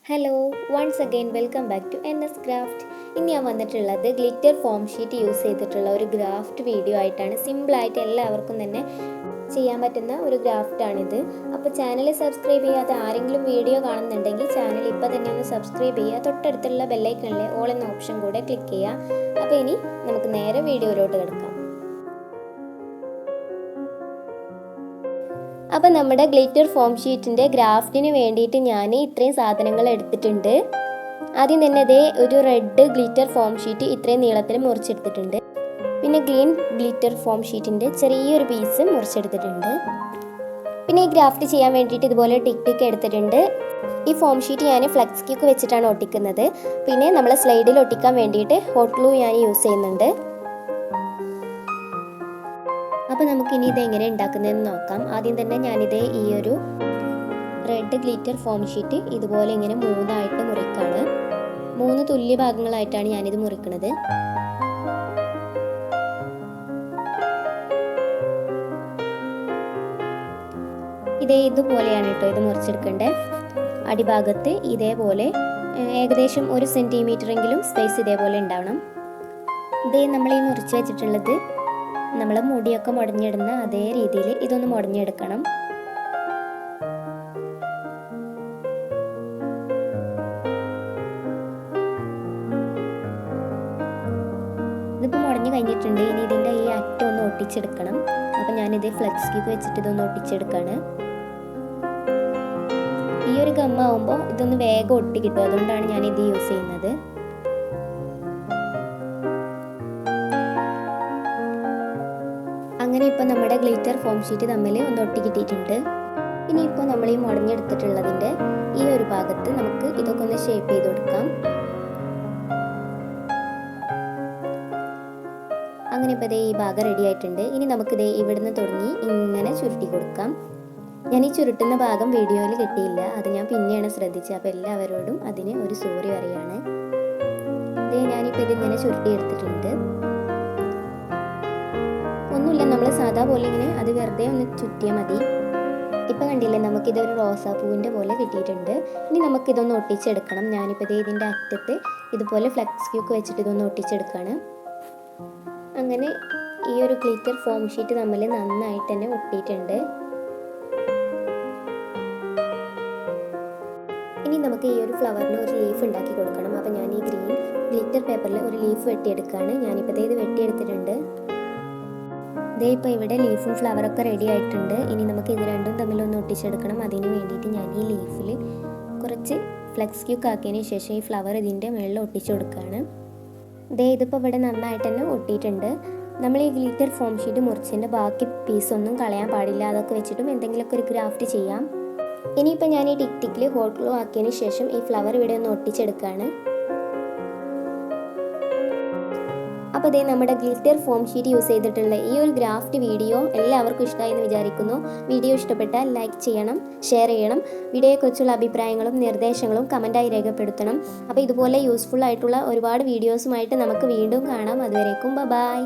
Hello once again welcome back to NS craft. ഇന്ന് ഞാൻ വന്നിട്ടുള്ളത് ഗ്ലിറ്റർ ഫോം ഷീറ്റ് യൂസ് ചെയ്തിട്ടുള്ള ഒരു ഗ്രാഫ്റ്റ് വീഡിയോ ആയിട്ടാണ്. സിമ്പിളായിട്ട് എല്ലാവർക്കും തന്നെ ചെയ്യാൻ പറ്റുന്ന ഒരു ഗ്രാഫ്റ്റാണിത്. അപ്പോൾ ചാനൽ സബ്സ്ക്രൈബ് ചെയ്യാത്ത ആരെങ്കിലും വീഡിയോ കാണുന്നുണ്ടെങ്കിൽ ചാനൽ ഇപ്പോൾ തന്നെ ഒന്ന് സബ്സ്ക്രൈബ് ചെയ്യുക. തൊട്ടടുത്തുള്ള ബെല്ലൈക്കണിലെ ഓൾ എന്ന ഓപ്ഷൻ കൂടെ ക്ലിക്ക് ചെയ്യുക. അപ്പോൾ ഇനി നമുക്ക് നേരെ വീഡിയോയിലോട്ട് കിടക്കാം. അപ്പോൾ നമ്മുടെ ഗ്ലിറ്റർ ഫോം ഷീറ്റിൻ്റെ ഗ്രാഫ്റ്റിന് വേണ്ടിയിട്ട് ഞാൻ ഇത്രയും സാധനങ്ങൾ എടുത്തിട്ടുണ്ട്. ആദ്യം തന്നെ ഇതേ ഒരു റെഡ് ഗ്ലിറ്റർ ഫോം ഷീറ്റ് ഇത്രയും നീളത്തിൽ മുറിച്ചെടുത്തിട്ടുണ്ട്. പിന്നെ ഗ്രീൻ ഗ്ലിറ്റർ ഫോം ഷീറ്റിൻ്റെ ചെറിയൊരു പീസ് മുറിച്ചെടുത്തിട്ടുണ്ട്. പിന്നെ ഈ ഗ്രാഫ്റ്റ് ചെയ്യാൻ വേണ്ടിയിട്ട് ഇതുപോലെ ടിക്ക് എടുത്തിട്ടുണ്ട്. ഈ ഫോം ഷീറ്റ് ഞാൻ ഫ്ലെക്സ് ക്യൂക്ക് വെച്ചിട്ടാണ് ഒട്ടിക്കുന്നത്. പിന്നെ നമ്മൾ സ്ലൈഡിൽ ഒട്ടിക്കാൻ വേണ്ടിയിട്ട് ഹോട്ട് ഗ്ലൂ ഞാൻ യൂസ് ചെയ്യുന്നുണ്ട്. അപ്പോൾ നമുക്കിനി ഇതെങ്ങനെ ഉണ്ടാക്കുന്നതെന്ന് നോക്കാം. ആദ്യം തന്നെ ഞാനിത് ഈ ഒരു റെഡ് ഗ്ലിറ്റർ ഫോം ഷീറ്റ് ഇതുപോലെ ഇങ്ങനെ മൂന്നായിട്ട് മുറിക്കാണ്. 3 തുല്യ ഭാഗങ്ങളായിട്ടാണ് ഞാനിത് മുറിക്കുന്നത്. ഇതുപോലെയാണ് കേട്ടോ ഇത് മുറിച്ചെടുക്കേണ്ടത്. അടിഭാഗത്ത് ഇതേപോലെ ഏകദേശം 1 സെൻറ്റിമീറ്ററെങ്കിലും സ്പേസ് ഇതേപോലെ ഉണ്ടാവണം. നമ്മൾ ഈ മുറിച്ച് വെച്ചിട്ടുള്ളത് നമ്മൾ മുടിയൊക്കെ മുടഞ്ഞിടുന്ന അതേ രീതിയിൽ ഇതൊന്ന് മുടഞ്ഞെടുക്കണം. ഇതിപ്പോൾ മുടഞ്ഞു കഴിഞ്ഞിട്ടുണ്ട്. ഇനി ഇതിൻ്റെ ഈ അറ്റം ഒന്ന് ഒട്ടിച്ചെടുക്കണം. അപ്പം ഞാനിത് ഫ്ലെക്സ് ക്യൂക്ക് വെച്ചിട്ട് ഇതൊന്ന് ഒട്ടിച്ചെടുക്കുകയാണ്. ഈ ഒരു ഗമ്മാവുമ്പോൾ ഇതൊന്ന് വേഗം ഒട്ടി കിട്ടും. അതുകൊണ്ടാണ് ഞാനിത് യൂസ് ചെയ്യുന്നത്. അങ്ങനെ ഇപ്പോൾ നമ്മുടെ ഗ്ലിറ്റർ ഫോം ഷീറ്റ് തമ്മിൽ ഒന്ന് ഒട്ടി കിട്ടിയിട്ടുണ്ട്. ഇനിയിപ്പോൾ നമ്മൾ ഈ മുടഞ്ഞെടുത്തിട്ടുള്ളതിൻ്റെ ഈ ഒരു ഭാഗത്ത് നമുക്ക് ഇതൊക്കെ ഒന്ന് ഷേപ്പ് ചെയ്ത് കൊടുക്കാം. അങ്ങനെ ഇപ്പോൾ ഈ ഭാഗം റെഡി ആയിട്ടുണ്ട്. ഇനി നമുക്കിത് ഇവിടുന്ന് തുടങ്ങി ഇങ്ങനെ ചുരുട്ടി കൊടുക്കാം. ഞാൻ ഈ ചുരുട്ടുന്ന ഭാഗം വീഡിയോയിൽ കിട്ടിയില്ല, അത് ഞാൻ പിന്നെയാണ് ശ്രദ്ധിച്ചത്. അപ്പോൾ എല്ലാവരോടും അതിന് ഒരു സോറി പറയുകയാണ്. ഞാനിപ്പോൾ ഇതിങ്ങനെ ചുരുട്ടി എടുത്തിട്ടുണ്ട്. ഒന്നുമില്ല, നമ്മൾ സാധാ പോലെ ഇങ്ങനെ അത് വെറുതെ ഒന്ന് ചുറ്റിയാൽ മതി. ഇപ്പം കണ്ടില്ലേ, നമുക്കിതൊരു റോസാപ്പൂവിൻ്റെ പോലെ കിട്ടിയിട്ടുണ്ട്. ഇനി നമുക്കിതൊന്ന് ഒട്ടിച്ചെടുക്കണം. ഞാനിപ്പോൾ ഇതിൻ്റെ അറ്റത്ത് ഇതുപോലെ ഫ്ലെക്സ് ക്യൂക്ക് വെച്ചിട്ട് ഇതൊന്ന് ഒട്ടിച്ചെടുക്കുകയാണ്. അങ്ങനെ ഈ ഒരു ഗ്ലിറ്റർ ഫോം ഷീറ്റ് തമ്മിൽ നന്നായിട്ട് തന്നെ ഒട്ടിയിട്ടുണ്ട്. ഇനി നമുക്ക് ഈ ഒരു ഫ്ലവറിന് ഒരു ലീഫ് ഉണ്ടാക്കി കൊടുക്കണം. അപ്പോൾ ഞാൻ ഈ ഗ്രീൻ ഗ്ലിറ്റർ പേപ്പറിൽ ഒരു ലീഫ് വെട്ടിയെടുക്കുകയാണ്. ഞാനിപ്പോൾ ഇത് വെട്ടിയെടുത്തിട്ടുണ്ട്. ഇപ്പോൾ ഇവിടെ ലീഫും ഫ്ലവറൊക്കെ റെഡി ആയിട്ടുണ്ട്. ഇനി നമുക്ക് ഇത് രണ്ടും തമ്മിലൊന്ന് ഒട്ടിച്ചെടുക്കണം. അതിന് വേണ്ടിയിട്ട് ഞാൻ ഈ ലീഫിൽ കുറച്ച് ഫ്ലെക്സ് ക്യൂക്ക് ആക്കിയതിന് ശേഷം ഈ ഫ്ലവർ ഇതിൻ്റെ മുകളിൽ ഒട്ടിച്ചു കൊടുക്കുകയാണ്. ഇതിപ്പോൾ ഇവിടെ നന്നായിട്ട് തന്നെ ഒട്ടിയിട്ടുണ്ട്. നമ്മൾ ഈ ഗ്ലിറ്റർ ഫോം ഷീറ്റ് മുറിച്ചതിൻ്റെ ബാക്കി പീസൊന്നും കളയാൻ പാടില്ല. അതൊക്കെ വെച്ചിട്ടും എന്തെങ്കിലുമൊക്കെ ഒരു ഗ്രാഫ്റ്റ് ചെയ്യാം. ഇനിയിപ്പോൾ ഞാൻ ഈ ടിക്കിൽ ഹോട്ട് ഗ്ലൂ ആക്കിയതിന് ശേഷം ഈ ഫ്ലവർ ഇവിടെ ഒന്ന് ഒട്ടിച്ചെടുക്കുകയാണ്. അപ്പോൾ നമ്മുടെ ഗ്ലിറ്റർ ഫോം ഷീറ്റ് യൂസ് ചെയ്തിട്ടുള്ള ഈ ഒരു ഗ്രാഫ്റ്റ് വീഡിയോ എല്ലാവർക്കും ഇഷ്ടമായി എന്ന് വിചാരിക്കുന്നു. വീഡിയോ ഇഷ്ടപ്പെട്ടാൽ ലൈക്ക് ചെയ്യണം, ഷെയർ ചെയ്യണം. വീഡിയോയെക്കുറിച്ചുള്ള അഭിപ്രായങ്ങളും നിർദ്ദേശങ്ങളും കമൻറ്റായി രേഖപ്പെടുത്തണം. അപ്പോൾ ഇതുപോലെ യൂസ്ഫുൾ ആയിട്ടുള്ള ഒരുപാട് വീഡിയോസുമായിട്ട് നമുക്ക് വീണ്ടും കാണാം. അതുവരേക്കും ബൈ.